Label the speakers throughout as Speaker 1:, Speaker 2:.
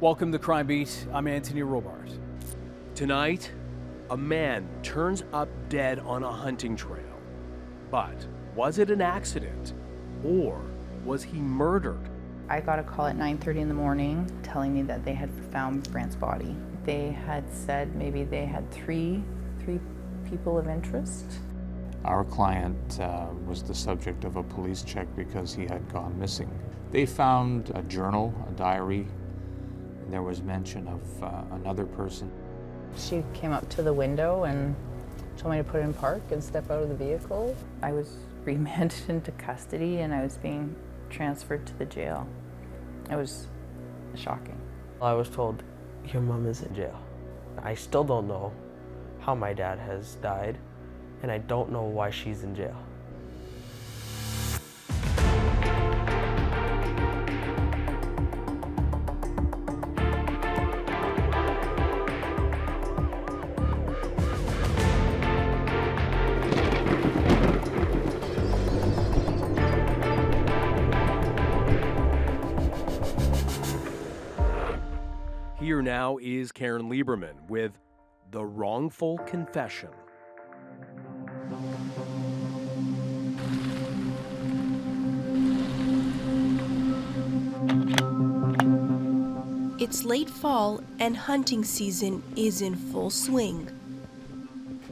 Speaker 1: Welcome to Crime Beat. I'm Anthony Robart.
Speaker 2: Tonight, a man turns up dead on a hunting trail. But was it an accident or was he murdered?
Speaker 3: I got a call at 9:30 in the morning telling me that they had found Brant's body. They had said maybe they had three people of interest.
Speaker 4: Our client was the subject of a police check because he had gone missing. They found a journal, a diary. There was mention of another person.
Speaker 3: She came up to the window and told me to put it in park and step out of the vehicle. I was remanded into custody and I was being transferred to the jail. It was shocking.
Speaker 5: I was told, your mom is in jail. I still don't know how my dad has died, and I don't know why she's in jail.
Speaker 2: Here now is Karen Lieberman with The Wrongful Confession.
Speaker 6: It's late fall and hunting season is in full swing.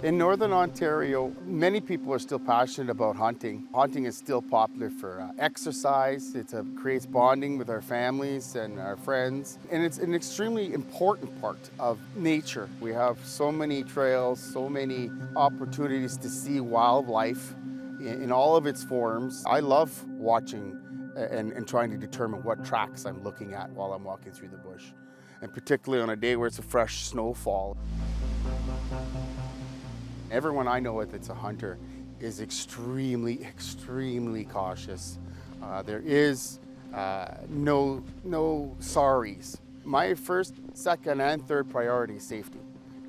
Speaker 7: In Northern Ontario, many people are still passionate about hunting. Hunting is still popular for exercise. It creates bonding with our families and our friends. And it's an extremely important part of nature. We have so many trails, so many opportunities to see wildlife in all of its forms. I love watching and trying to determine what tracks I'm looking at while I'm walking through the bush. And particularly on a day where it's a fresh snowfall. Everyone I know that's a hunter is extremely cautious. There is no sorries. My first, second, and third priority is safety.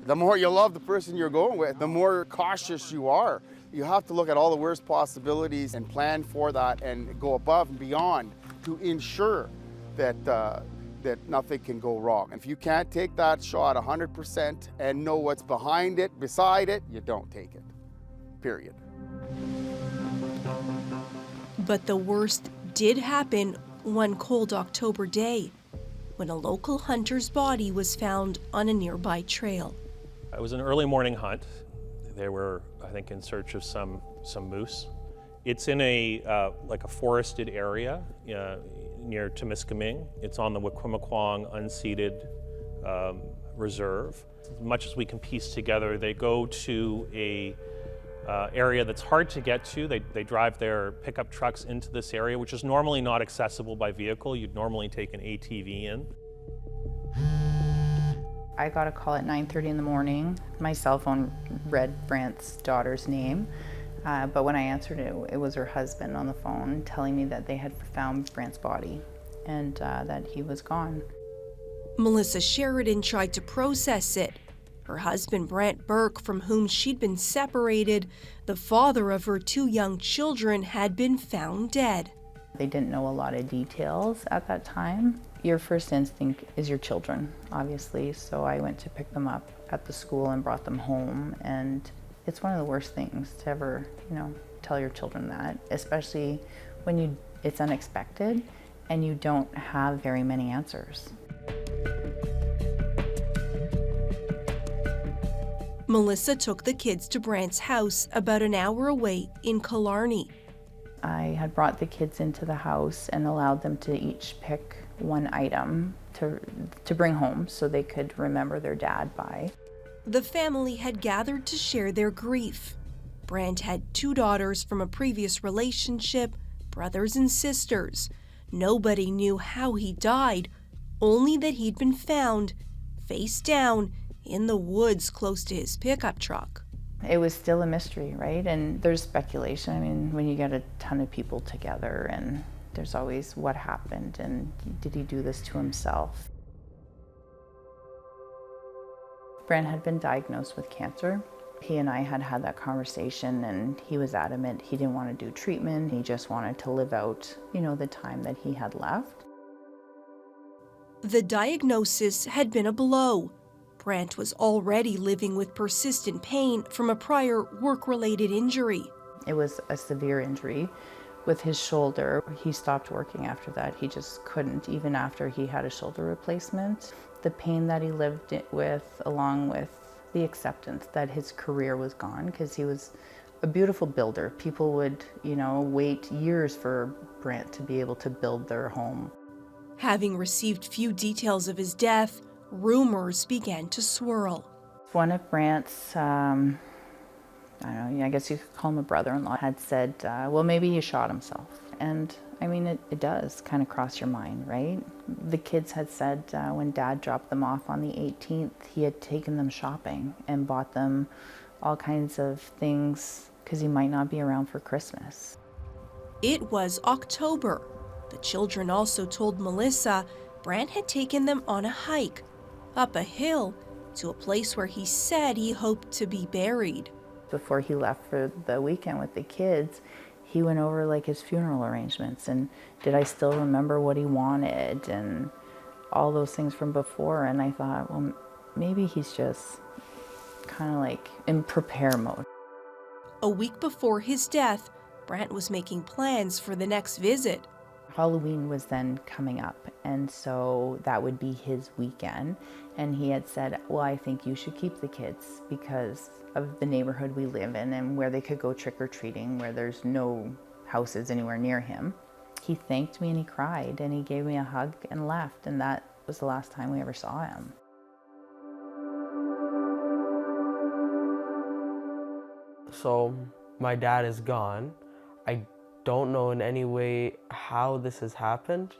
Speaker 7: The more you love the person you're going with, the more cautious you are. You have to look at all the worst possibilities and plan for that and go above and beyond to ensure that nothing can go wrong. If you can't take that shot 100% and know what's behind it, beside it, you don't take it, period.
Speaker 6: But the worst did happen one cold October day when a local hunter's body was found on a nearby trail.
Speaker 8: It was an early morning hunt. They were, I think, in search of some moose. It's in a like a forested area near Temiskaming. It's on the Wikwemakwong unceded reserve. As much as we can piece together, they go to a area that's hard to get to. They drive their pickup trucks into this area, which is normally not accessible by vehicle. You'd normally take an ATV in.
Speaker 3: I got a call at 9:30 in the morning. My cell phone read Brant's daughter's name, but when I answered it, it was her husband on the phone telling me that they had found Brant's body and that he was gone.
Speaker 6: Melissa Sheridan tried to process it. Her husband, Brant Burke, from whom she'd been separated, the father of her two young children, had been found dead.
Speaker 3: They didn't know a lot of details at that time. Your first instinct is your children, obviously, so I went to pick them up at the school and brought them home, and it's one of the worst things to ever, tell your children that, especially when it's unexpected and you don't have very many answers.
Speaker 6: Melissa took the kids to Brant's house about an hour away in Killarney.
Speaker 3: I had brought the kids into the house and allowed them to each pick one item to bring home so they could remember their dad by.
Speaker 6: The family had gathered to share their grief. Brant had two daughters from a previous relationship, brothers and sisters. Nobody knew how he died, only that he'd been found, face down, in the woods close to his pickup truck.
Speaker 3: It was still a mystery, right? And there's speculation. I mean, when you get a ton of people together, and there's always what happened and did he do this to himself? Brant had been diagnosed with cancer. He and I had had that conversation, and he was adamant he didn't want to do treatment. He just wanted to live out, the time that he had left.
Speaker 6: The diagnosis had been a blow. Brant was already living with persistent pain from a prior work-related injury.
Speaker 3: It was a severe injury with his shoulder. He stopped working after that. He just couldn't, even after he had a shoulder replacement. The pain that he lived with, along with the acceptance that his career was gone, because he was a beautiful builder. People would, wait years for Brant to be able to build their home.
Speaker 6: Having received few details of his death, rumors began to swirl.
Speaker 3: One of Brant's, I guess you could call him a brother-in-law, had said, well, maybe he shot himself. And I mean, it does kind of cross your mind, right? The kids had said when Dad dropped them off on the 18th, he had taken them shopping and bought them all kinds of things because he might not be around for Christmas.
Speaker 6: It was October. The children also told Melissa Brant had taken them on a hike, up a hill, to a place where he said he hoped to be buried.
Speaker 3: Before he left for the weekend with the kids, he went over like his funeral arrangements and did I still remember what he wanted and all those things from before. And I thought, well, maybe he's just kind of like in prepare mode.
Speaker 6: A week before his death, Brant was making plans for the next visit.
Speaker 3: Halloween was then coming up, and so that would be his weekend. And he had said, well, I think you should keep the kids because of the neighborhood we live in and where they could go trick-or-treating, where there's no houses anywhere near him. He thanked me and he cried and he gave me a hug and left, and that was the last time we ever saw him.
Speaker 5: So my dad is gone. I don't know in any way how this has happened.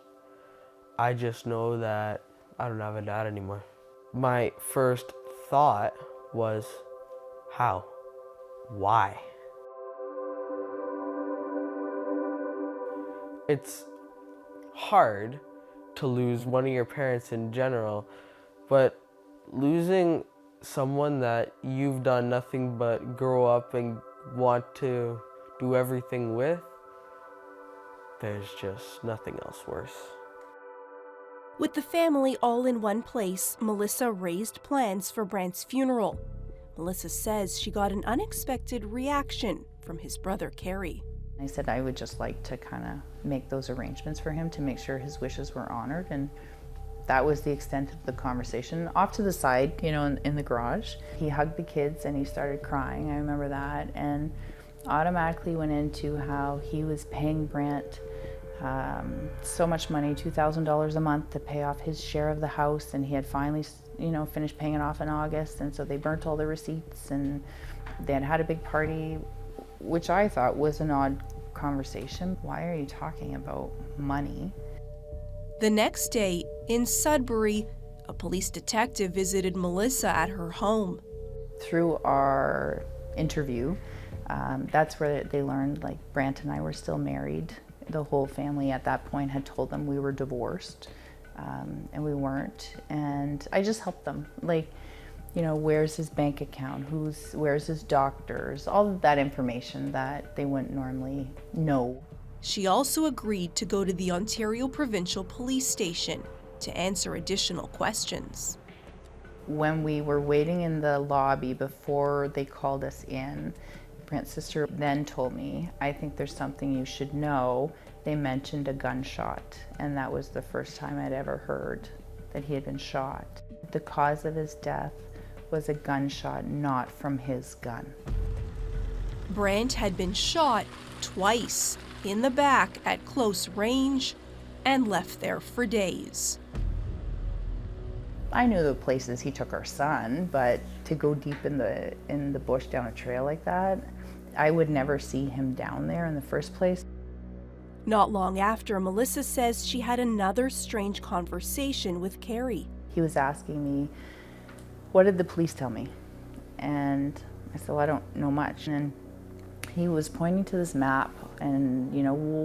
Speaker 5: I just know that I don't have a dad anymore. My first thought was, how? Why? It's hard to lose one of your parents in general, but losing someone that you've done nothing but grow up and want to do everything with, there's just nothing else worse.
Speaker 6: With the family all in one place, Melissa raised plans for Brant's funeral. Melissa says she got an unexpected reaction from his brother, Kerry.
Speaker 3: I said I would just like to kind of make those arrangements for him to make sure his wishes were honored, and that was the extent of the conversation. Off to the side, in the garage, he hugged the kids and he started crying. I remember that, and automatically went into how he was paying Brant so much money, $2,000 a month, to pay off his share of the house, and he had finally, finished paying it off in August, and so they burnt all the receipts, and they had had a big party, which I thought was an odd conversation. Why are you talking about money?
Speaker 6: The next day, in Sudbury, a police detective visited Melissa at her home.
Speaker 3: Through our interview, that's where they learned, like, Brant and I were still married. The whole family at that point had told them we were divorced, and we weren't. And I just helped them. Like, where's his bank account? Where's his doctors? All of that information that they wouldn't normally know.
Speaker 6: She also agreed to go to the Ontario Provincial Police Station to answer additional questions.
Speaker 3: When we were waiting in the lobby before they called us in, Brant's sister then told me, I think there's something you should know. They mentioned a gunshot, and that was the first time I'd ever heard that he had been shot. The cause of his death was a gunshot, not from his gun.
Speaker 6: Brant had been shot twice in the back at close range and left there for days.
Speaker 3: I knew the places he took our son, but to go deep in the bush down a trail like that, I would never see him down there in the first place.
Speaker 6: Not long after, Melissa says she had another strange conversation with Kerry.
Speaker 3: He was asking me, what did the police tell me? And I said, well, I don't know much. And he was pointing to this map and,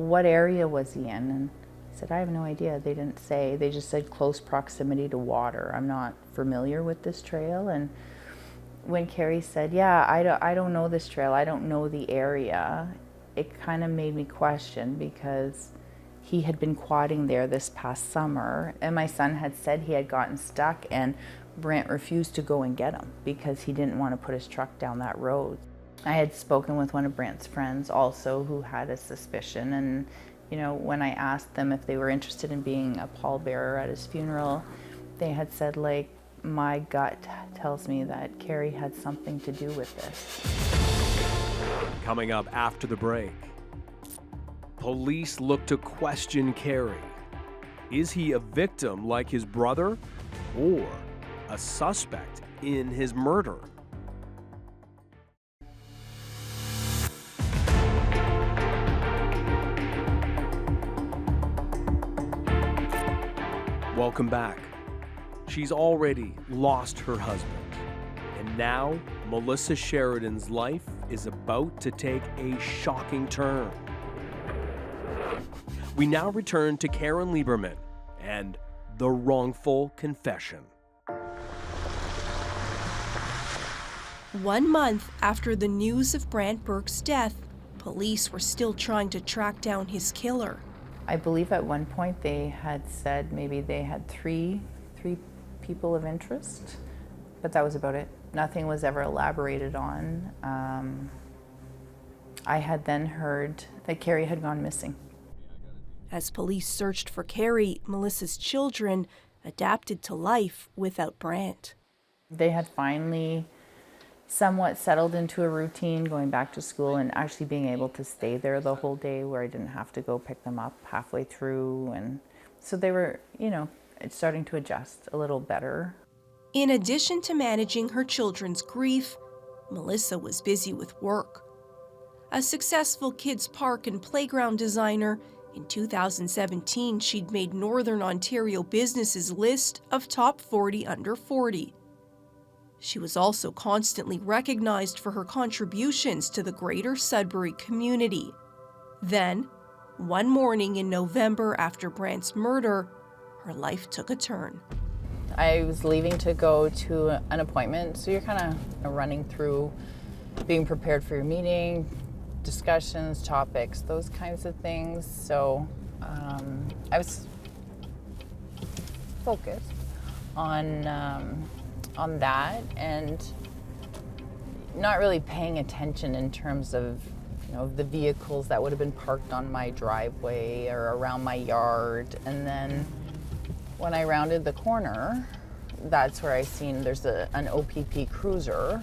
Speaker 3: what area was he in? And I said, I have no idea. They didn't say. They just said close proximity to water. I'm not familiar with this trail. And when Kerry said, yeah, I don't know this trail, I don't know the area, it kind of made me question, because He had been quadding there this past summer, and my son had said he had gotten stuck, and Brant refused to go and get him because he didn't want to put his truck down that road. I had spoken with one of Brant's friends also who had a suspicion, and you know, when I asked them if they were interested in being a pallbearer at his funeral, they had said, like, my gut tells me that Carrie had something to do with this.
Speaker 2: Coming up after the break, police look to question Carrie. Is he a victim like his brother or a suspect in his murder? Welcome back. She's already lost her husband, and now Melissa Sheridan's life is about to take a shocking turn. We now return to Karen Lieberman and the wrongful confession.
Speaker 6: 1 month after the news of Brant Burke's death, police were still trying to track down his killer.
Speaker 3: I believe at one point they had said maybe they had three people of interest, but that was about it. Nothing was ever elaborated on. I had then heard that Carrie had gone missing.
Speaker 6: As police searched for Carrie, Melissa's children adapted to life without Brant.
Speaker 3: They had finally somewhat settled into a routine, going back to school and actually being able to stay there the whole day where I didn't have to go pick them up halfway through. And so they were, you know, starting to adjust a little better.
Speaker 6: In addition to managing her children's grief, Melissa was busy with work. A successful kids' park and playground designer, in 2017 she'd made Northern Ontario Business's list of top 40 under 40. She was also constantly recognized for her contributions to the greater Sudbury community. Then, one morning in November after Brant's murder, her life took a turn.
Speaker 3: I was leaving to go to an appointment, so you're kind of running through being prepared for your meeting, discussions, topics, those kinds of things. So I was focused on that and not really paying attention in terms of, you know, the vehicles that would have been parked on my driveway or around my yard. And then when I rounded the corner, that's where I seen there's an OPP cruiser,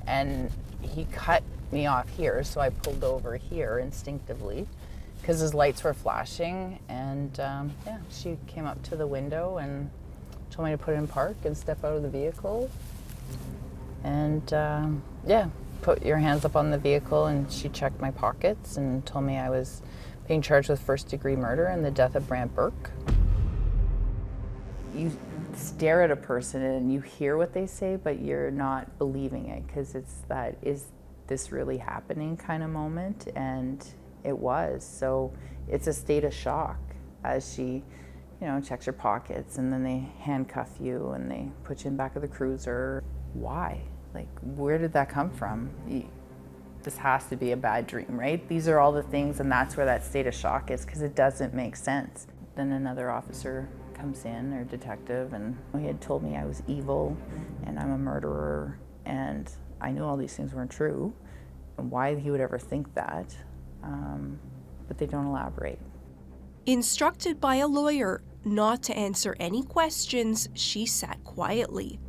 Speaker 3: and he cut me off here, so I pulled over here instinctively because his lights were flashing. And yeah, she came up to the window and told me to put it in park and step out of the vehicle. And yeah, put your hands up on the vehicle, and she checked my pockets and told me I was being charged with first-degree murder and the death of Brant Burke. You stare at a person and you hear what they say, but you're not believing it because it's that, is this really happening kind of moment? And it was. So it's a state of shock as she, you know, checks your pockets, and then they handcuff you and they put you in the back of the cruiser. Why? Like, where did that come from? This has to be a bad dream, right? These are all the things, and that's where that state of shock is, because it doesn't make sense. Then another officer comes in, or detective, and he had told me I was evil and I'm a murderer, and I knew all these things weren't true, and why he would ever think that, but they don't elaborate.
Speaker 6: Instructed by a lawyer not to answer any questions, she sat quietly.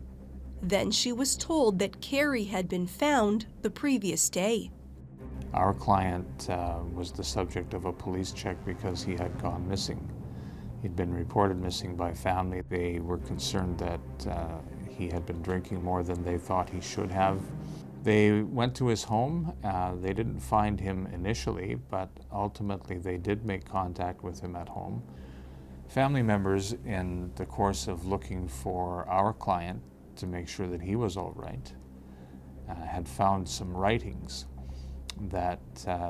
Speaker 6: Then she was told that Carrie had been found the previous day.
Speaker 4: Our client was the subject of a police check because he had gone missing. He'd been reported missing by family. They were concerned that he had been drinking more than they thought he should have. They went to his home. They didn't find him initially, but ultimately they did make contact with him at home. Family members, in the course of looking for our client to make sure that he was all right, had found some writings that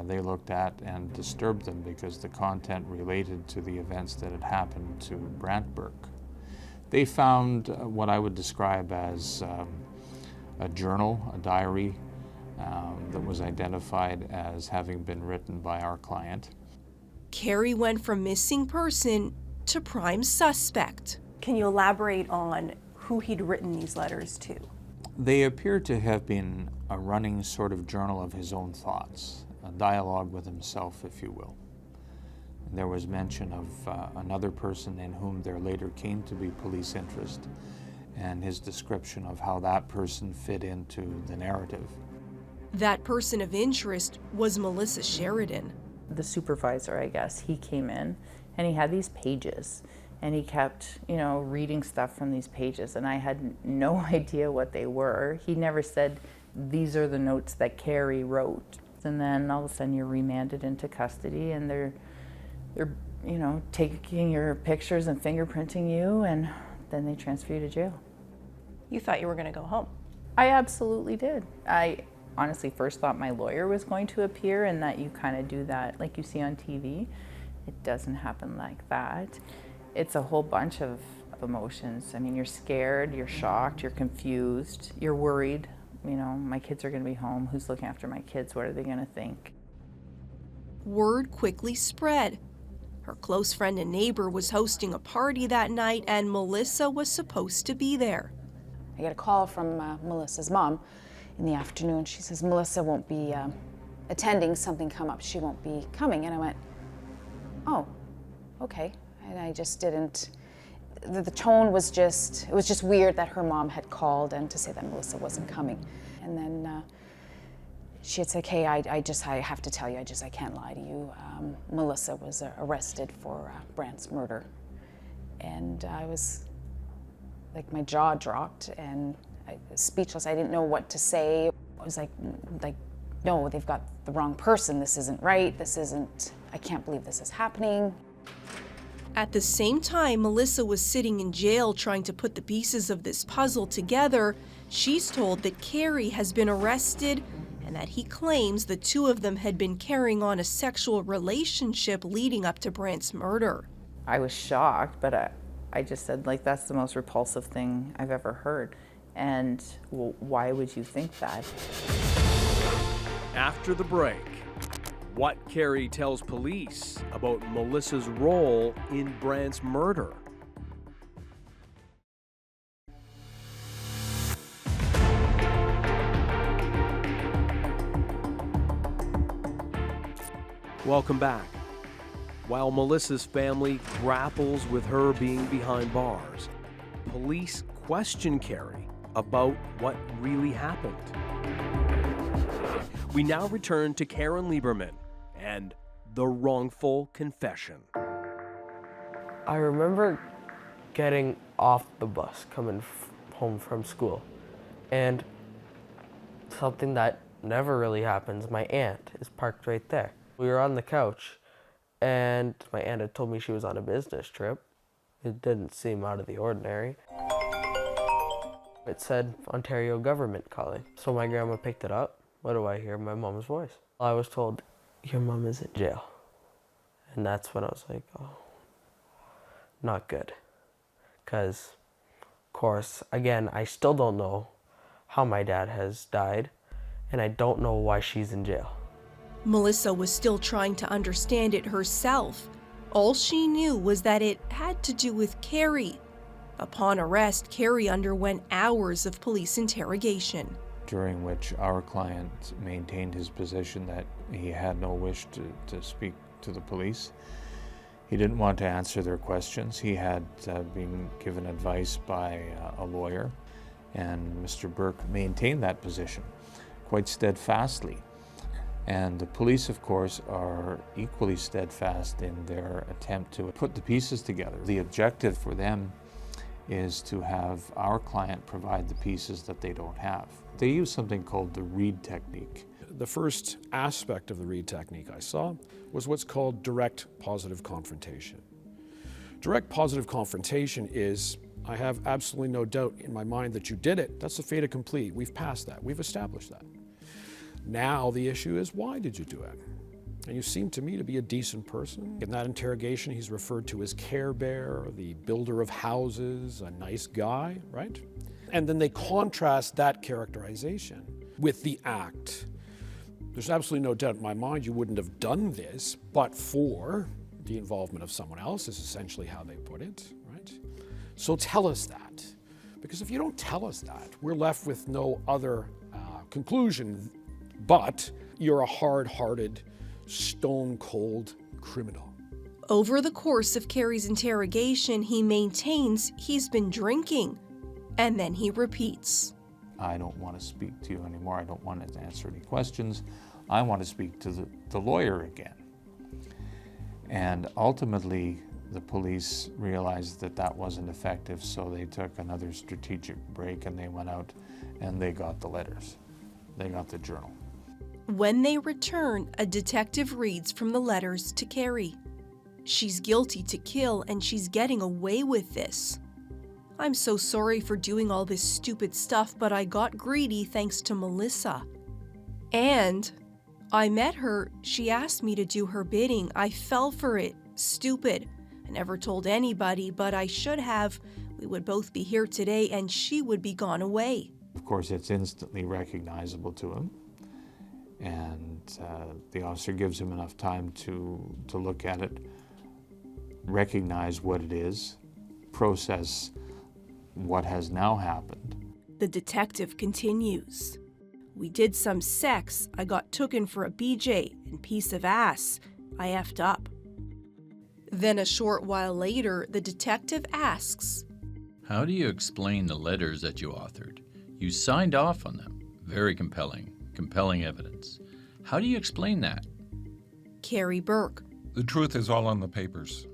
Speaker 4: they looked at and disturbed them because the content related to the events that had happened to Brant Burke. They found what I would describe as a journal, a diary, that was identified as having been written by our client.
Speaker 6: Carrie went from missing person to prime suspect.
Speaker 9: Can you elaborate on who he'd written these letters to?
Speaker 4: They appear to have been a running sort of journal of his own thoughts, a dialogue with himself, if you will. There was mention of another person in whom there later came to be police interest, and his description of how that person fit into the narrative.
Speaker 6: That person of interest was Melissa Sheridan.
Speaker 3: The supervisor, I guess, he came in and he had these pages and he kept, reading stuff from these pages, and I had no idea what they were. He never said, these are the notes that Carrie wrote. And then all of a sudden you're remanded into custody and they're taking your pictures and fingerprinting you, and then they transfer you to jail.
Speaker 9: You thought you were going to go home.
Speaker 3: I absolutely did. I honestly first thought my lawyer was going to appear and that you kind of do that like you see on TV. It doesn't happen like that. It's a whole bunch of emotions. I mean, you're scared, you're shocked, you're confused, you're worried. My kids are going to be home. Who's looking after my kids? What are they going to think?
Speaker 6: Word quickly spread. Her close friend and neighbor was hosting a party that night, and Melissa was supposed to be there.
Speaker 10: I get a call from Melissa's mom in the afternoon. She says, Melissa won't be attending, something come up, she won't be coming. And I went, oh, okay. And I just didn't, the tone was just, it was just weird that her mom had called and to say that Melissa wasn't coming. And then she had said, hey, I have to tell you, I can't lie to you. Melissa was arrested for Brant's murder. And I was, like, my jaw dropped and speechless. I didn't know what to say. I was like, no, they've got the wrong person. This isn't right. I can't believe this is happening.
Speaker 6: At the same time Melissa was sitting in jail trying to put the pieces of this puzzle together, she's told that Carrie has been arrested and that he claims the two of them had been carrying on a sexual relationship leading up to Brant's murder.
Speaker 3: I was shocked, but I just said, that's the most repulsive thing I've ever heard. And well, why would you think that?
Speaker 2: After the break, what Carrie tells police about Melissa's role in Brant's murder. Welcome back. While Melissa's family grapples with her being behind bars, police question Carrie about what really happened. We now return to Karen Lieberman and the wrongful confession.
Speaker 5: I remember getting off the bus coming home from school, and something that never really happens, my aunt is parked right there. We were on the couch, and my aunt had told me she was on a business trip. It didn't seem out of the ordinary. It said Ontario government calling. So my grandma picked it up. What do I hear? My mom's voice. I was told, your mom is in jail. And that's when I was like, oh, not good. Because, of course, again, I still don't know how my dad has died, and I don't know why she's in jail.
Speaker 6: Melissa was still trying to understand it herself. All she knew was that it had to do with Carrie. Upon arrest, Carrie underwent hours of police interrogation,
Speaker 4: during which our client maintained his position that he had no wish to speak to the police. He didn't want to answer their questions. He had been given advice by a lawyer, and Mr. Burke maintained that position quite steadfastly. And the police, of course, are equally steadfast in their attempt to put the pieces together. The objective for them is to have our client provide the pieces that they don't have. They use something called the read technique.
Speaker 11: The first aspect of the read technique I saw was what's called direct positive confrontation. Direct positive confrontation is, I have absolutely no doubt in my mind that you did it. That's a fait accompli. We've passed that. We've established that. Now the issue is, why did you do it? And you seem to me to be a decent person. In that interrogation, he's referred to as Care Bear, the builder of houses, a nice guy, right? And then they contrast that characterization with the act. There's absolutely no doubt in my mind you wouldn't have done this but for the involvement of someone else is essentially how they put it, right? So tell us that. Because if you don't tell us that, we're left with no other conclusion but you're a hard-hearted, stone-cold criminal.
Speaker 6: Over the course of Carey's interrogation, he maintains he's been drinking, and then he repeats.
Speaker 4: I don't want to speak to you anymore. I don't want to answer any questions. I want to speak to the lawyer again. And ultimately, the police realized that that wasn't effective, so they took another strategic break and they went out and they got the letters. They got the journal.
Speaker 6: When they return, a detective reads from the letters to Carey. She's guilty to kill and she's getting away with this. I'm so sorry for doing all this stupid stuff, but I got greedy thanks to Melissa. And I met her, she asked me to do her bidding. I fell for it. Stupid. I never told anybody, but I should have. We would both be here today and she would be gone away.
Speaker 4: Of course, it's instantly recognizable to him. And the officer gives him enough time to look at it, recognize what it is, process what has now happened.
Speaker 6: The detective continues. We did some sex. I got tooken for a BJ and piece of ass. I effed up. Then a short while later, the detective asks,
Speaker 12: how do you explain the letters that you authored? You signed off on them. Very compelling evidence. How do you explain that?
Speaker 6: Carey Burke.
Speaker 13: The truth is all on the papers.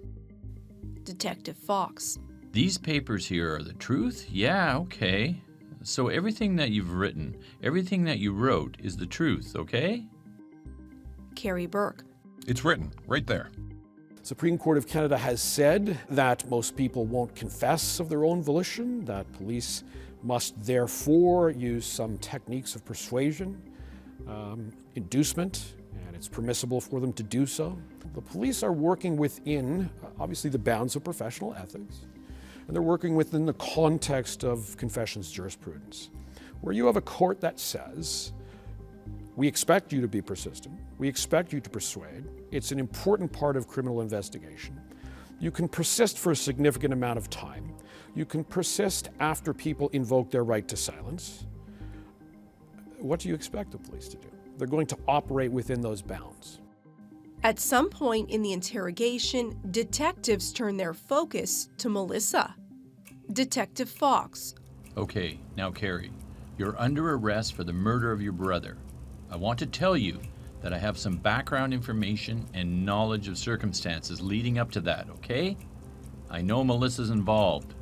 Speaker 6: Detective Fox.
Speaker 12: These papers here are the truth? Yeah, okay. So everything that you've written, everything that you wrote is the truth, okay?
Speaker 6: Carey Burke.
Speaker 13: It's written, right there.
Speaker 11: Supreme Court of Canada has said that most people won't confess of their own volition, that police must therefore use some techniques of persuasion, inducement, and it's permissible for them to do so. The police are working within, obviously, the bounds of professional ethics, and they're working within the context of confessions jurisprudence, where you have a court that says, we expect you to be persistent, we expect you to persuade, it's an important part of criminal investigation. You can persist for a significant amount of time. You can persist after people invoke their right to silence. What do you expect the police to do? They're going to operate within those bounds.
Speaker 6: At some point in the interrogation, detectives turn their focus to Melissa. Detective Fox.
Speaker 12: Okay, now Carey, you're under arrest for the murder of your brother. I want to tell you that I have some background information and knowledge of circumstances leading up to that, okay? I know Melissa's involved.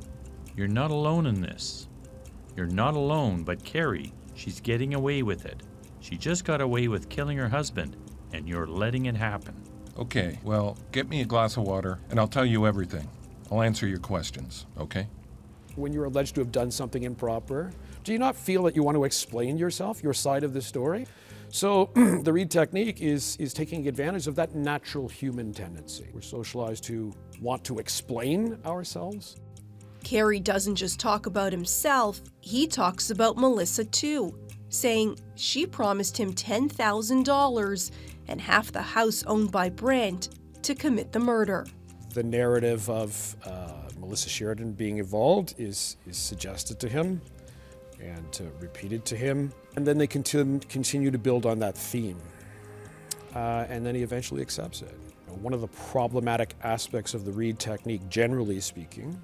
Speaker 12: You're not alone in this. You're not alone, but Carey, she's getting away with it. She just got away with killing her husband, and you're letting it happen.
Speaker 13: Okay, well, get me a glass of water, and I'll tell you everything. I'll answer your questions, okay?
Speaker 11: When you're alleged to have done something improper, do you not feel that you want to explain yourself, your side of the story? So the Reid technique is taking advantage of that natural human tendency. We're socialized to want to explain ourselves.
Speaker 6: Carey doesn't just talk about himself, he talks about Melissa too, saying she promised him $10,000 and half the house owned by Brent to commit the murder.
Speaker 11: The narrative of Melissa Sheridan being involved is suggested to him and repeated to him. And then they continue to build on that theme. And then he eventually accepts it. One of the problematic aspects of the Reid technique, generally speaking,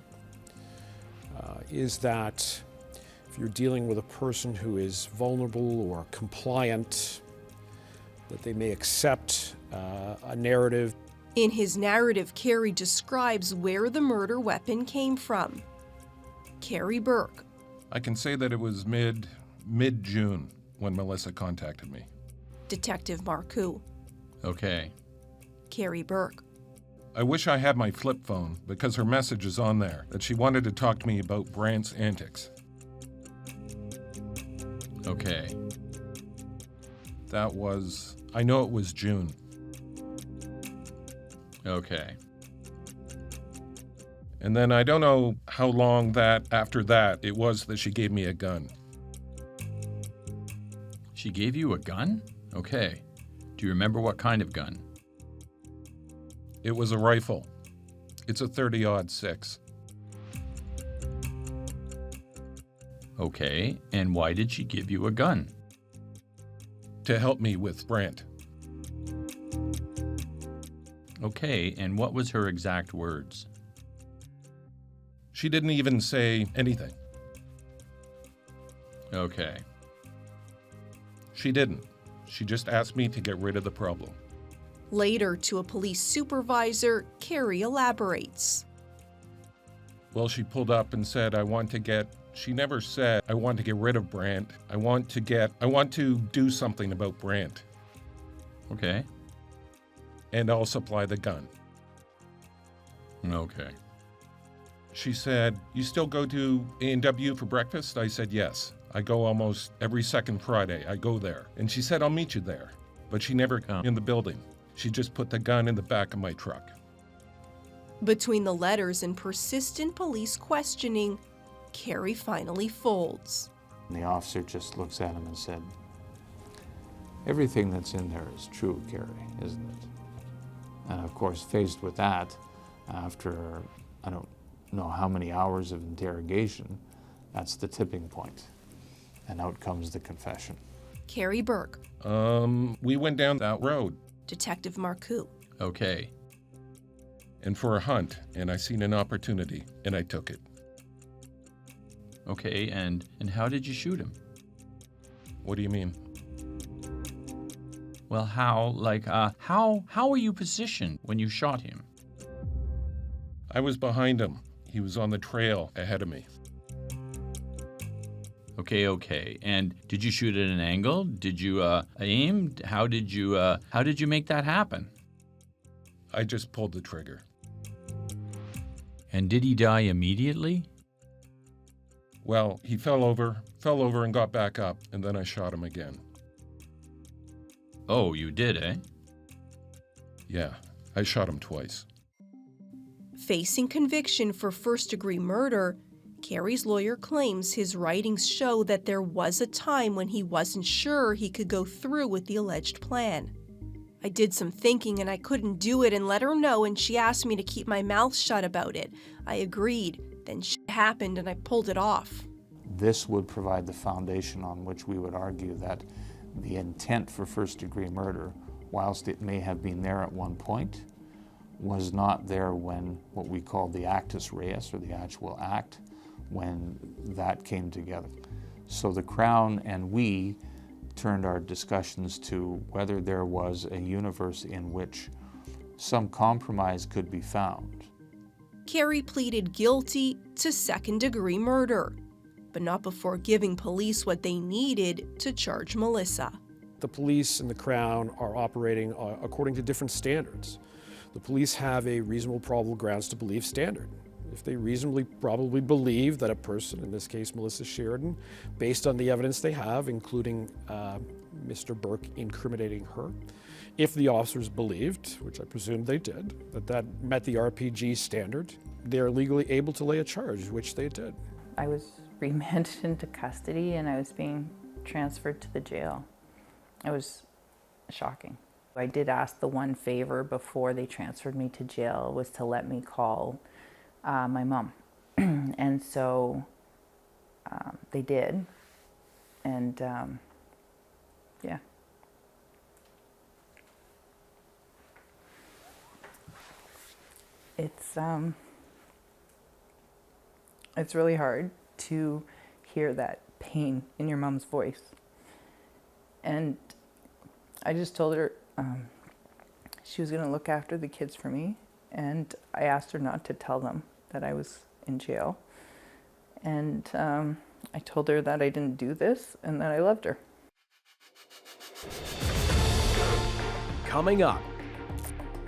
Speaker 11: is that if you're dealing with a person who is vulnerable or compliant, that they may accept a narrative.
Speaker 6: In his narrative, Carey describes where the murder weapon came from. Carey Burke.
Speaker 13: I can say that it was mid-June when Melissa contacted me.
Speaker 6: Detective Marcoux.
Speaker 12: Okay.
Speaker 6: Carey Burke.
Speaker 13: I wish I had my flip phone because her message is on there that she wanted to talk to me about Brant's antics.
Speaker 12: Okay.
Speaker 13: That was, I know it was June.
Speaker 12: Okay.
Speaker 13: And then I don't know how long after that it was that she gave me a gun.
Speaker 12: She gave you a gun? Okay. Do you remember what kind of gun?
Speaker 13: It was a rifle. It's a 30-06.
Speaker 12: Okay, and why did she give you a gun?
Speaker 13: To help me with Brant.
Speaker 12: Okay, and what was her exact words?
Speaker 13: She didn't even say anything.
Speaker 12: Okay.
Speaker 13: She didn't. She just asked me to get rid of the problem.
Speaker 6: Later, to a police supervisor, Carrie elaborates.
Speaker 13: Well, she pulled up and said, she never said, I want to get rid of Brant. I want to do something about Brant.
Speaker 12: Okay.
Speaker 13: And I'll supply the gun.
Speaker 12: Okay.
Speaker 13: She said, you still go to A&W for breakfast? I said, yes. I go almost every second Friday. I go there. And she said, I'll meet you there. But she never came in the building. She just put the gun in the back of my truck.
Speaker 6: Between the letters and persistent police questioning, Carrie finally folds.
Speaker 4: And the officer just looks at him and said, everything that's in there is true, Carrie, isn't it? And of course, faced with that, after I don't know how many hours of interrogation, that's the tipping point. And out comes the confession.
Speaker 6: Carrie Burke.
Speaker 13: We went down that road.
Speaker 6: Detective Marcoux.
Speaker 12: Okay.
Speaker 13: And for a hunt, and I seen an opportunity, and I took it.
Speaker 12: Okay, and how did you shoot him?
Speaker 13: What do you mean?
Speaker 12: Well, how were you positioned when you shot him?
Speaker 13: I was behind him. He was on the trail ahead of me.
Speaker 12: Okay. And did you shoot at an angle? Did you aim? How did you make that happen?
Speaker 13: I just pulled the trigger.
Speaker 12: And did he die immediately?
Speaker 13: Well, he fell over and got back up, and then I shot him again.
Speaker 12: Oh, you did, eh?
Speaker 13: Yeah, I shot him twice.
Speaker 6: Facing conviction for first-degree murder, Carrie's lawyer claims his writings show that there was a time when he wasn't sure he could go through with the alleged plan. I did some thinking and I couldn't do it and let her know, and she asked me to keep my mouth shut about it. I agreed. Then shit happened and I pulled it off.
Speaker 4: This would provide the foundation on which we would argue that the intent for first-degree murder, whilst it may have been there at one point, was not there when what we call the actus reus, or the actual act, when that came together. So the Crown and we turned our discussions to whether there was a universe in which some compromise could be found.
Speaker 6: Carrie pleaded guilty to second-degree murder, but not before giving police what they needed to charge Melissa.
Speaker 11: The police and the Crown are operating according to different standards. The police have a reasonable probable grounds to believe standard. If they reasonably probably believe that a person, in this case Melissa Sheridan, based on the evidence they have, including Mr. Burke incriminating her, if the officers believed, which I presume they did, that met the RPG standard, they're legally able to lay a charge, which they did.
Speaker 3: I was remanded into custody and I was being transferred to the jail. It was shocking. I did ask the one favor before they transferred me to jail was to let me call my mom. And so they did. And yeah. It's really hard to hear that pain in your mom's voice. And I just told her she was going to look after the kids for me, and I asked her not to tell them that I was in jail. And I told her that I didn't do this and that I loved her.
Speaker 2: Coming up,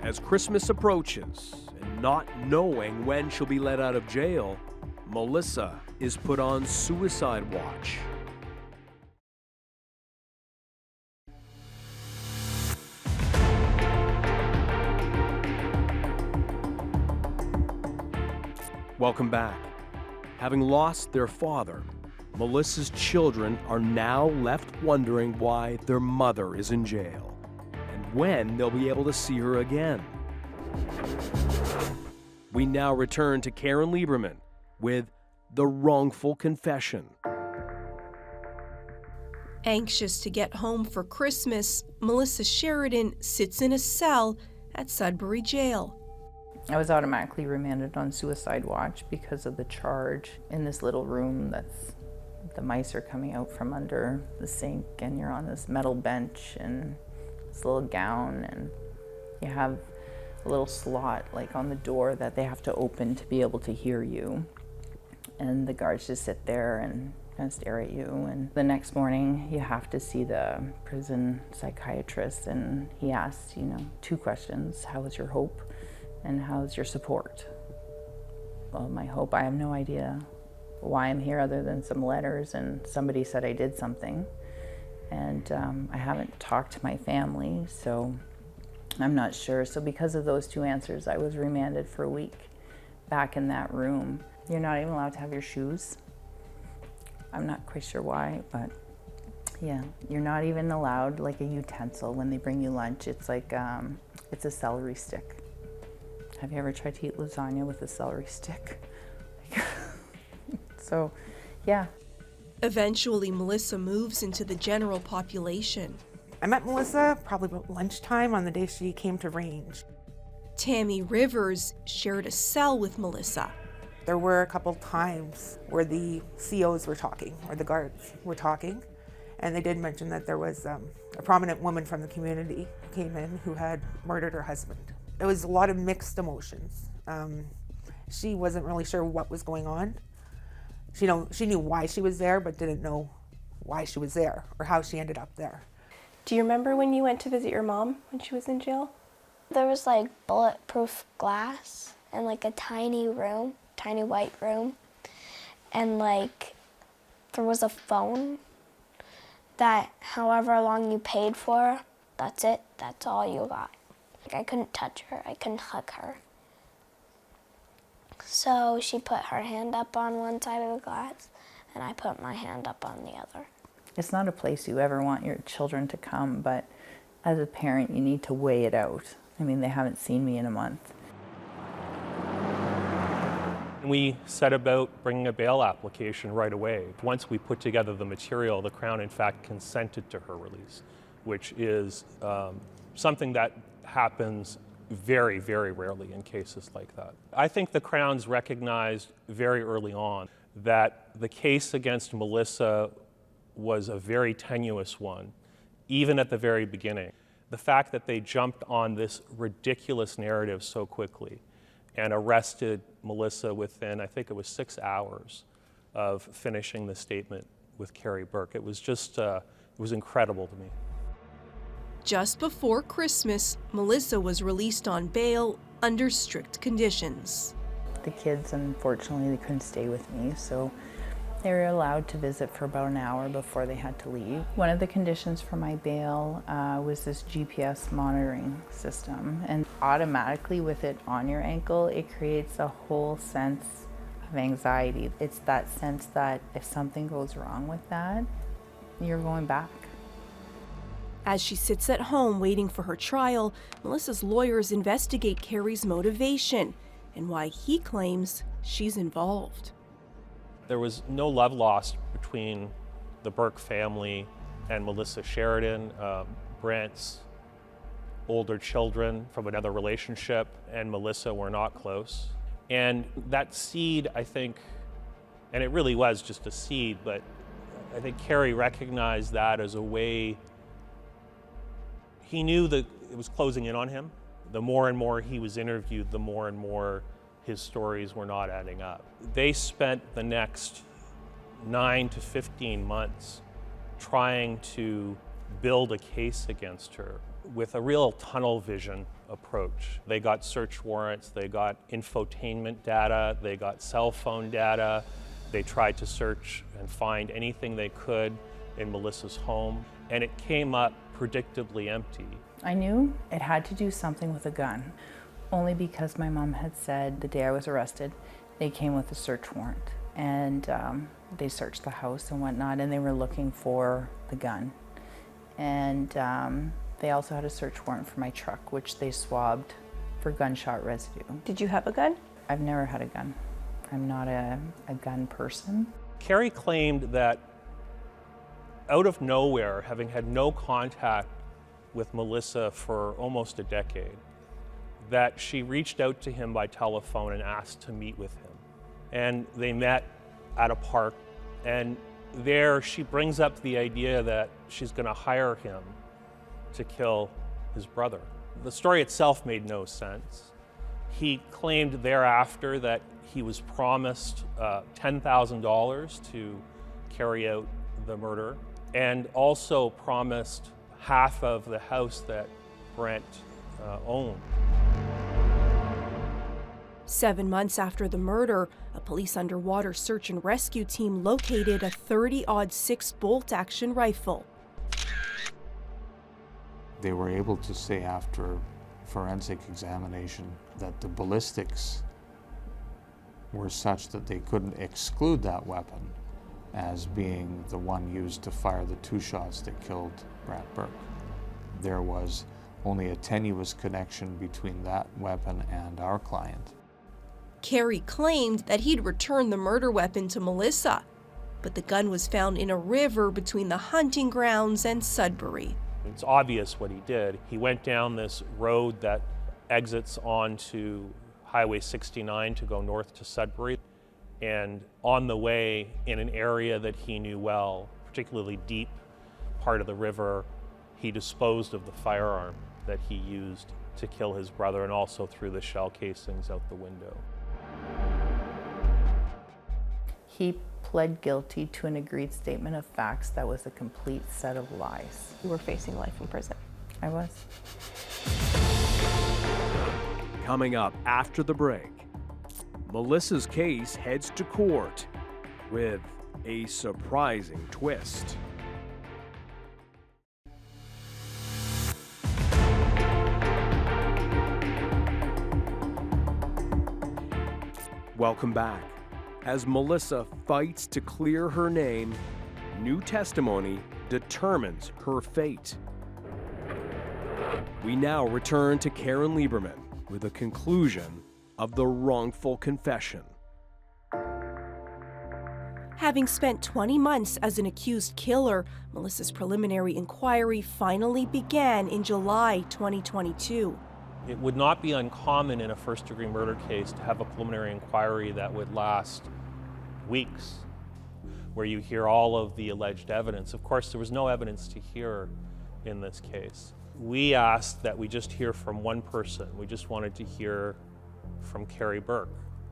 Speaker 2: as Christmas approaches and not knowing when she'll be let out of jail, Melissa is put on suicide watch. Welcome back. Having lost their father, Melissa's children are now left wondering why their mother is in jail and when they'll be able to see her again. We now return to Karen Lieberman with the wrongful confession.
Speaker 6: Anxious to get home for Christmas, Melissa Sheridan sits in a cell at Sudbury Jail.
Speaker 3: I was automatically remanded on suicide watch because of the charge in this little room that's, the mice are coming out from under the sink, and you're on this metal bench and this little gown, and you have a little slot like on the door that they have to open to be able to hear you. And the guards just sit there and kind of stare at you. And the next morning you have to see the prison psychiatrist, and he asks, 2 questions. How is your hope? And how's your support? Well, my hope, I have no idea why I'm here other than some letters and somebody said I did something. And I haven't talked to my family, so I'm not sure. So because of those 2 answers, I was remanded for a week back in that room. You're not even allowed to have your shoes. I'm not quite sure why, but yeah, you're not even allowed like a utensil when they bring you lunch. It's like, it's a celery stick. Have you ever tried to eat lasagna with a celery stick? So, yeah.
Speaker 6: Eventually, Melissa moves into the general population.
Speaker 14: I met Melissa probably about lunchtime on the day she came to range.
Speaker 6: Tammy Rivers shared a cell with Melissa.
Speaker 14: There were a couple times where the COs were talking, or the guards were talking, and they did mention that there was a prominent woman from the community who came in who had murdered her husband. It was a lot of mixed emotions. She wasn't really sure what was going on. She knew why she was there, but didn't know why she was there or how she ended up there.
Speaker 9: Do you remember when you went to visit your mom when she was in jail?
Speaker 15: There was like bulletproof glass and like a tiny white room. And like there was a phone that however long you paid for, that's it, that's all you got. Like, I couldn't touch her, I couldn't hug her. So she put her hand up on one side of the glass and I put my hand up on the other.
Speaker 3: It's not a place you ever want your children to come, but as a parent, you need to weigh it out. I mean, they haven't seen me in a month.
Speaker 8: We set about bringing a bail application right away. Once we put together the material, the Crown in fact consented to her release, which is something that happens very, very rarely in cases like that. I think the Crown's recognized very early on that the case against Melissa was a very tenuous one, even at the very beginning. The fact that they jumped on this ridiculous narrative so quickly and arrested Melissa within, I think it was 6 hours of finishing the statement with Carrie Burke, it was just, it was incredible to me.
Speaker 6: Just before Christmas, Melissa was released on bail under strict conditions.
Speaker 3: The kids, unfortunately, they couldn't stay with me, so they were allowed to visit for about an hour before they had to leave. One of the conditions for my bail was this GPS monitoring system, and automatically with it on your ankle, it creates a whole sense of anxiety. It's that sense that if something goes wrong with that, you're going back.
Speaker 6: As she sits at home waiting for her trial, Melissa's lawyers investigate Carrie's motivation and why he claims she's involved.
Speaker 8: There was no love lost between the Burke family and Melissa Sheridan. Brant's older children from another relationship and Melissa were not close. And that seed, I think, and it really was just a seed, but I think Carrie recognized that as a way. He knew that it was closing in on him. The more and more he was interviewed, the more and more his stories were not adding up. They spent the next 9 to 15 months trying to build a case against her with a real tunnel vision approach. They got search warrants, they got infotainment data, they got cell phone data. They tried to search and find anything they could in Melissa's home, and it came up predictably empty.
Speaker 3: I knew it had to do something with a gun, only because my mom had said the day I was arrested, they came with a search warrant, and they searched the house and whatnot, and they were looking for the gun. And they also had a search warrant for my truck, which they swabbed for gunshot residue.
Speaker 9: Did you have a gun?
Speaker 3: I've never had a gun. I'm not a gun person.
Speaker 8: Carrie claimed that out of nowhere, having had no contact with Melissa for almost a decade, that she reached out to him by telephone and asked to meet with him. And they met at a park, and there she brings up the idea that she's going to hire him to kill his brother. The story itself made no sense. He claimed thereafter that he was promised $10,000 to carry out the murder, and also promised half of the house that Brent owned.
Speaker 6: 7 months after the murder, a police underwater search and rescue team located a .30-06 bolt-action rifle.
Speaker 4: They were able to say after forensic examination that the ballistics were such that they couldn't exclude that weapon as being the one used to fire the 2 shots that killed Brant Burke. There was only a tenuous connection between that weapon and our client.
Speaker 6: Carey claimed that he'd returned the murder weapon to Melissa, but the gun was found in a river between the hunting grounds and Sudbury.
Speaker 8: It's obvious what he did. He went down this road that exits onto Highway 69 to go north to Sudbury, and on the way, in an area that he knew well, particularly deep part of the river, he disposed of the firearm that he used to kill his brother, and also threw the shell casings out the window.
Speaker 3: He pled guilty to an agreed statement of facts that was a complete set of lies.
Speaker 9: You were facing life in prison.
Speaker 3: I was.
Speaker 2: Coming up after the break, Melissa's case heads to court with a surprising twist. Welcome back. As Melissa fights to clear her name, new testimony determines her fate. We now return to Karen Lieberman with a conclusion of the wrongful confession.
Speaker 6: Having spent 20 months as an accused killer, Melissa's preliminary inquiry finally began in July 2022.
Speaker 8: It would not be uncommon in a first-degree murder case to have a preliminary inquiry that would last weeks, where you hear all of the alleged evidence. Of course, there was no evidence to hear in this case. We asked that we just hear from one person. We just wanted to hear from Carey Burke.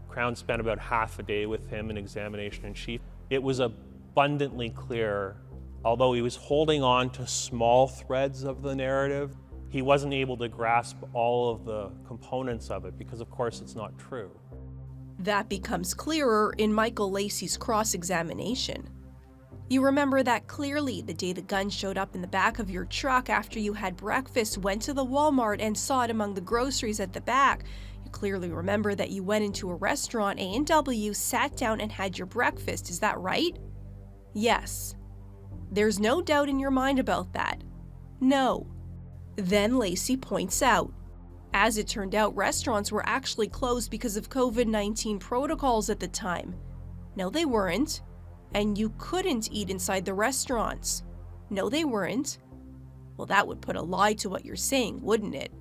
Speaker 8: Crown spent about half a day with him in examination in chief. It was abundantly clear, although he was holding on to small threads of the narrative, he wasn't able to grasp all of the components of it because, of course, it's not true.
Speaker 6: That becomes clearer in Michael Lacey's cross-examination. You remember that clearly the day the gun showed up in the back of your truck after you had breakfast, went to the Walmart and saw it among the groceries at the back. You clearly remember that you went into a restaurant, A&W, sat down and had your breakfast. Is that right? Yes. There's no doubt in your mind about that. No. Then Lacey points out, as it turned out, restaurants were actually closed because of COVID-19 protocols at the time. No, they weren't. And you couldn't eat inside the restaurants. No, they weren't. Well, that would put a lie to what you're saying, wouldn't it?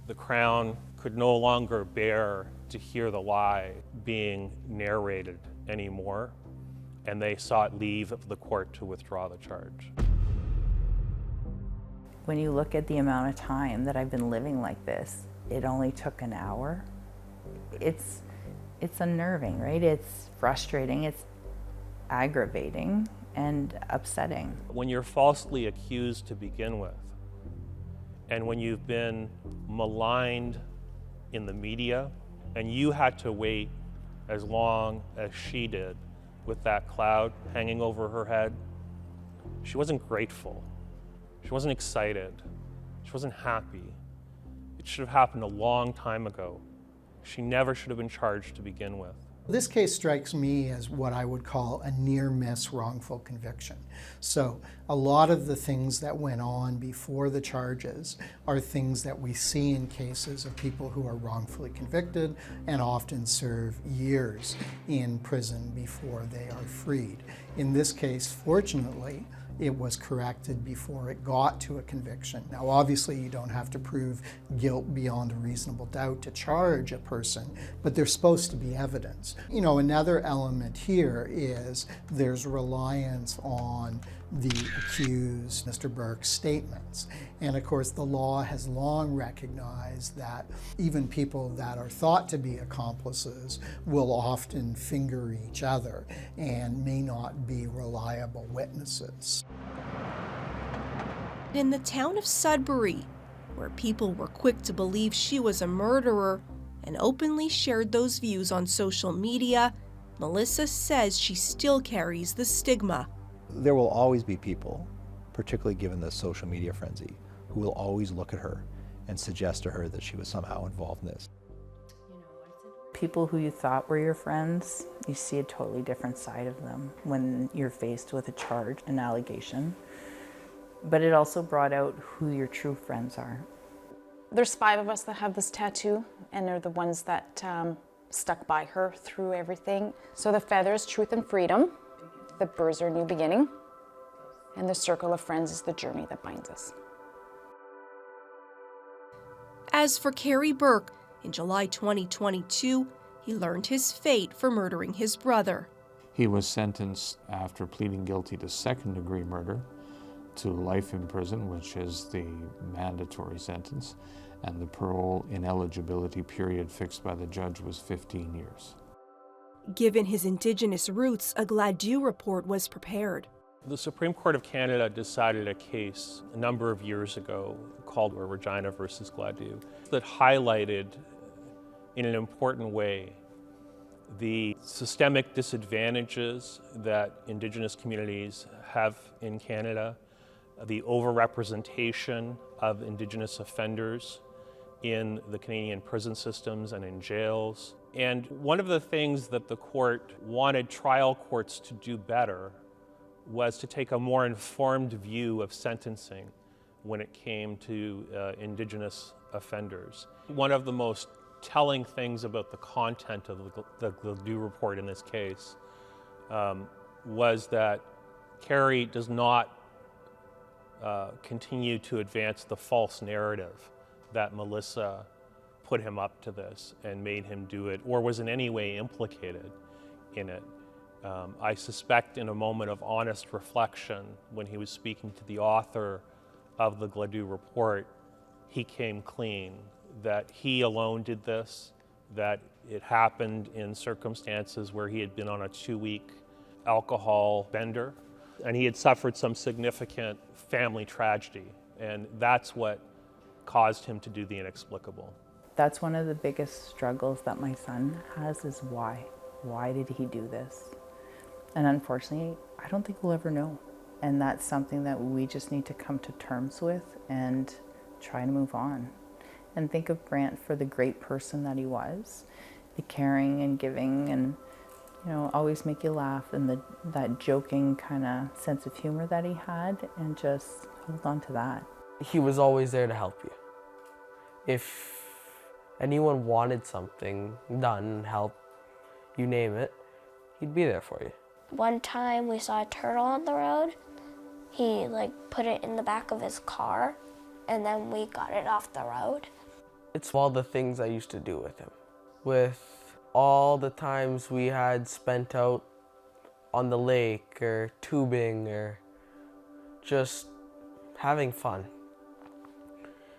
Speaker 8: The Crown could no longer bear to hear the lie being narrated anymore, and they sought leave of the court to withdraw the charge.
Speaker 3: When you look at the amount of time that I've been living like this, it only took an hour. It's unnerving, right? It's frustrating, it's aggravating and upsetting.
Speaker 8: When you're falsely accused to begin with, and when you've been maligned in the media, and you had to wait as long as she did with that cloud hanging over her head, she wasn't grateful. She wasn't excited. She wasn't happy. It should have happened a long time ago. She never should have been charged to begin with.
Speaker 16: This case strikes me as what I would call a near-miss wrongful conviction. So a lot of the things that went on before the charges are things that we see in cases of people who are wrongfully convicted and often serve years in prison before they are freed. In this case, fortunately, it was corrected before it got to a conviction. Now, obviously, you don't have to prove guilt beyond a reasonable doubt to charge a person, but there's supposed to be evidence. You know, another element here is there's reliance on the accused, Mr. Burke's statements. And of course, the law has long recognized that even people that are thought to be accomplices will often finger each other and may not be reliable witnesses.
Speaker 6: In the town of Sudbury, where people were quick to believe she was a murderer and openly shared those views on social media, Melissa says she still carries the stigma.
Speaker 17: There will always be people, particularly given the social media frenzy, who will always look at her and suggest to her that she was somehow involved in this.
Speaker 3: People who you thought were your friends, you see a totally different side of them when you're faced with a charge, an allegation. But it also brought out who your true friends are.
Speaker 10: There's 5 of us that have this tattoo, and they're the ones that stuck by her through everything. So the feather is truth and freedom, the burrs are new beginning, and the circle of friends is the journey that binds us.
Speaker 6: As for Kerry Burke, in July 2022, he learned his fate for murdering his brother.
Speaker 4: He was sentenced after pleading guilty to second-degree murder to life in prison, which is the mandatory sentence, and the parole ineligibility period fixed by the judge was 15 years.
Speaker 6: Given his Indigenous roots, a Gladue report was prepared.
Speaker 8: The Supreme Court of Canada decided a case a number of years ago called Regina versus Gladue that highlighted in an important way the systemic disadvantages that Indigenous communities have in Canada, the overrepresentation of Indigenous offenders in the Canadian prison systems and in jails. And one of the things that the court wanted trial courts to do better was to take a more informed view of sentencing when it came to Indigenous offenders. One of the most telling things about the content of the Gladue report in this case was that Kerry does not continue to advance the false narrative that Melissa put him up to this and made him do it, or was in any way implicated in it. I suspect in a moment of honest reflection, when he was speaking to the author of the Gladue report, he came clean that he alone did this, that it happened in circumstances where he had been on a 2-week alcohol bender, and he had suffered some significant family tragedy, and that's what caused him to do the inexplicable.
Speaker 3: That's one of the biggest struggles that my son has, is why? Why did he do this? And unfortunately, I don't think we'll ever know. And that's something that we just need to come to terms with and try to move on. And think of Brant for the great person that he was, the caring and giving and, you know, always make you laugh, and that joking kind of sense of humor that he had, and just hold on to that.
Speaker 5: He was always there to help you. If anyone wanted something done, help, you name it, he'd be there for you.
Speaker 15: One time we saw a turtle on the road. He put it in the back of his car, and then we got it off the road.
Speaker 5: It's all the things I used to do with him. With all the times we had spent out on the lake or tubing or just having fun.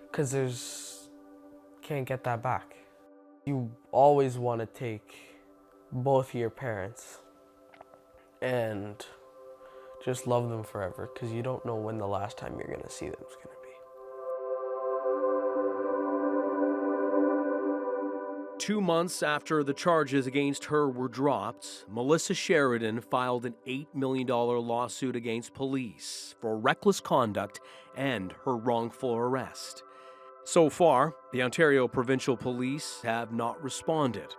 Speaker 5: Because can't get that back. You always want to take both of your parents and just love them forever, because you don't know when the last time you're going to see them is going to be.
Speaker 2: 2 months after the charges against her were dropped, Melissa Sheridan filed an $8 million lawsuit against police for reckless conduct and her wrongful arrest. So far, the Ontario Provincial Police have not responded.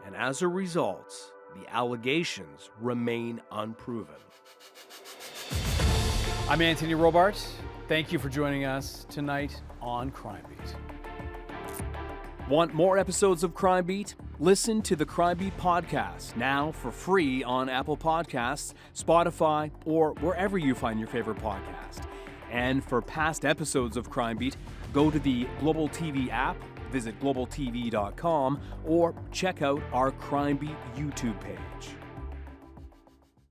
Speaker 2: and as a result, the allegations remain unproven.
Speaker 1: I'm Anthony Robart. Thank you for joining us tonight on Crime Beat.
Speaker 2: Want more episodes of Crime Beat? Listen to the Crime Beat podcast now for free on Apple Podcasts, Spotify, or wherever you find your favorite podcast. And for past episodes of Crime Beat, go to the Global TV app, visit globaltv.com, or check out our Crime Beat YouTube page.